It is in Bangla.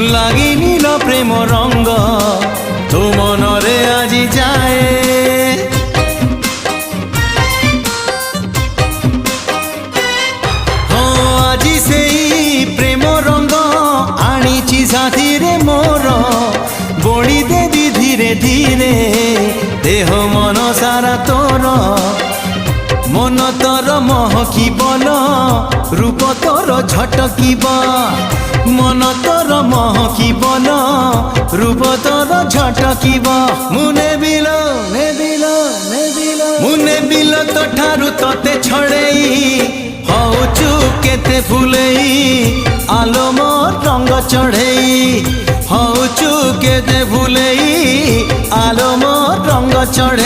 লাগিনি ল প্রেম রঙ্গ তো মনরে আজি যায় আজি সেই প্রেম রঙ্গ আনিছি সাথীরে মোর বড়ি দেবি ধীরে ধীরে দেহ মন সারা তোর মন তোর মহকিবল রূপ তোর ঝটকিব মন তোর মহকিবল রূপ তোর ঝটকিব মুনে বিল মুনে বিল তো ঠারু তোতে ছড়েই হউচু কেতে ফুলেই আলো মোর রঙ্গ চढ़ेई হউচু কেতে ফুলেই আলো মোর রঙ্গ চढ़ेई।